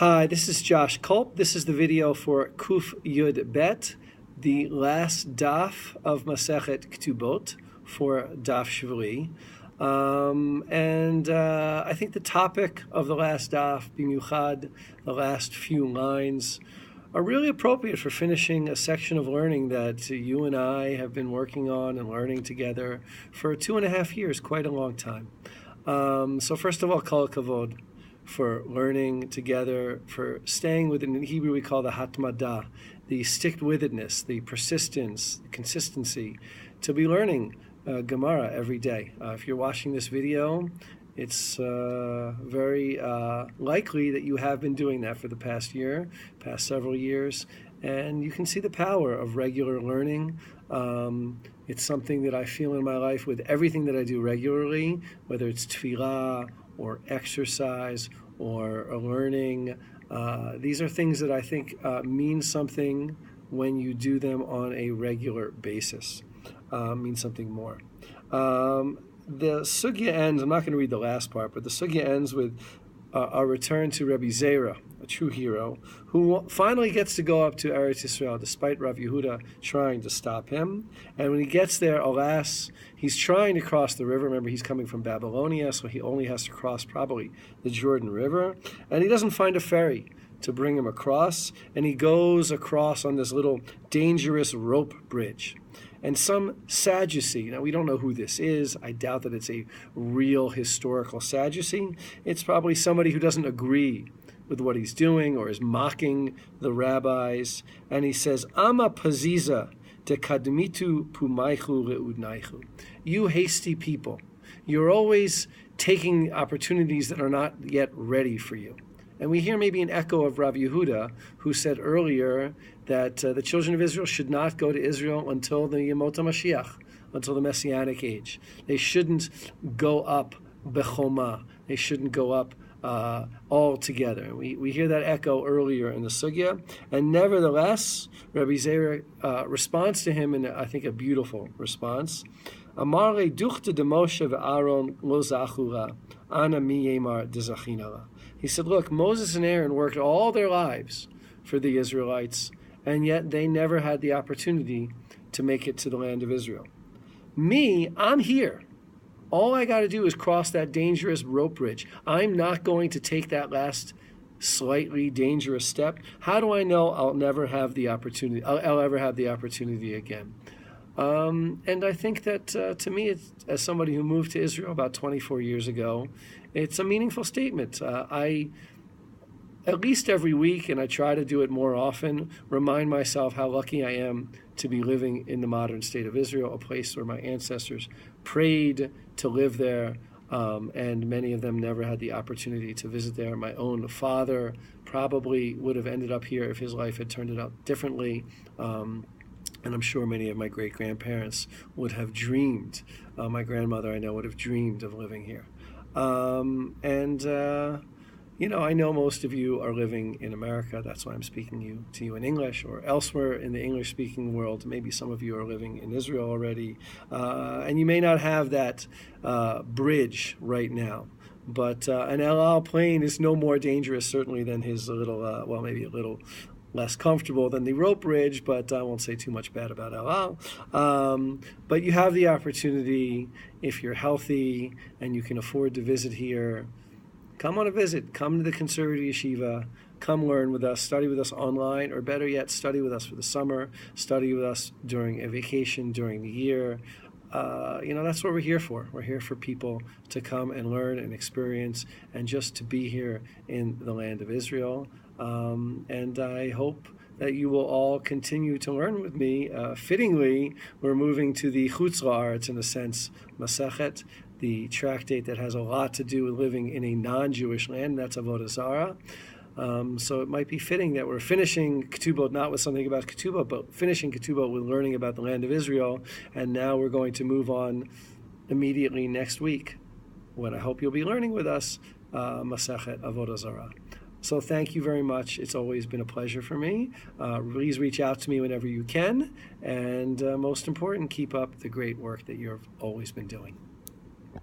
Hi, this is Josh Kulp. This is the video for Kuf Yud Bet, the last daf of Masechet Ketubot for Daf Shevui. I think the topic of the last daf, Bimiuchad, the last few lines, are really appropriate for finishing a section of learning that you and I have been working on and learning together for 2.5 years, quite a long time. So first of all, Kol Kavod, for learning together, for staying within, in Hebrew we call the hatmada, the stick-withedness, the persistence, the consistency, to be learning Gemara every day. If you're watching this video, it's very likely that you have been doing that for the past several years, and you can see the power of regular learning. It's something that I feel in my life with everything that I do regularly, whether it's tefillah, or exercise, or learning. These are things that I think mean something when you do them on a regular basis, mean something more. The sugya ends, I'm not going to read the last part, but the sugya ends with a return to Rabbi Zera, a true hero, who finally gets to go up to Eretz Yisrael, despite Rav Yehuda trying to stop him. And when he gets there, alas, he's trying to cross the river. Remember, he's coming from Babylonia, so he only has to cross probably the Jordan River. And he doesn't find a ferry to bring him across, and he goes across on this little dangerous rope bridge. And some Sadducee, now we don't know who this is, I doubt that it's a real historical Sadducee. It's probably somebody who doesn't agree with what he's doing or is mocking the rabbis. And he says, Ama paziza de kadmitu pumaichu reudnaichu. You hasty people, you're always taking opportunities that are not yet ready for you. And we hear maybe an echo of Rav Yehuda, who said earlier that the children of Israel should not go to Israel until the Yemot HaMashiach, until the Messianic age. They shouldn't go up Bechoma. They shouldn't go up all together. We hear that echo earlier in the sugya. And nevertheless, Rabbi Zera responds to him in, I think, a beautiful response. Amar le duchta de Moshe ve'Aaron lo zachura, ana mi yemar dezachinala. He said, look, Moses and Aaron worked all their lives for the Israelites, and yet they never had the opportunity to make it to the land of Israel. Me, I'm here. All I got to do is cross that dangerous rope bridge. I'm not going to take that last slightly dangerous step. How do I know I'll never have the opportunity? I'll ever have the opportunity again? And I think that to me, as somebody who moved to Israel about 24 years ago, it's a meaningful statement. I, at least every week, and I try to do it more often, remind myself how lucky I am to be living in the modern state of Israel, a place where my ancestors prayed to live there, and many of them never had the opportunity to visit there. My own father probably would have ended up here if his life had turned out differently. And I'm sure many of my great-grandparents would have dreamed. My grandmother, I know, would have dreamed of living here. I know most of you are living in America. That's why I'm speaking to you in English, or elsewhere in the English-speaking world. Maybe some of you are living in Israel already. And you may not have that bridge right now. But an El Al plane is no more dangerous, certainly, than his little, maybe a little less comfortable than the rope bridge, but I won't say too much bad about El Al. But you have the opportunity, if you're healthy and you can afford to visit here, come on a visit. Come to the conservative yeshiva. Come learn with us. Study with us online, or better yet, study with us for the summer. Study with us during a vacation, during the year. That's what we're here for. We're here for people to come and learn and experience, and just to be here in the land of Israel. And I hope that you will all continue to learn with me. Fittingly, we're moving to the Chutz La'aretz, in a sense, Masechet, the tractate that has a lot to do with living in a non-Jewish land. That's Avodah Zarah. So it might be fitting that we're finishing Ketubot not with something about Ketubot, but finishing Ketubot with learning about the land of Israel. And now we're going to move on immediately next week, when I hope you'll be learning with us, Masechet Avodah Zarah. So thank you very much. It's always been a pleasure for me. Please reach out to me whenever you can. And most important, keep up the great work that you've always been doing.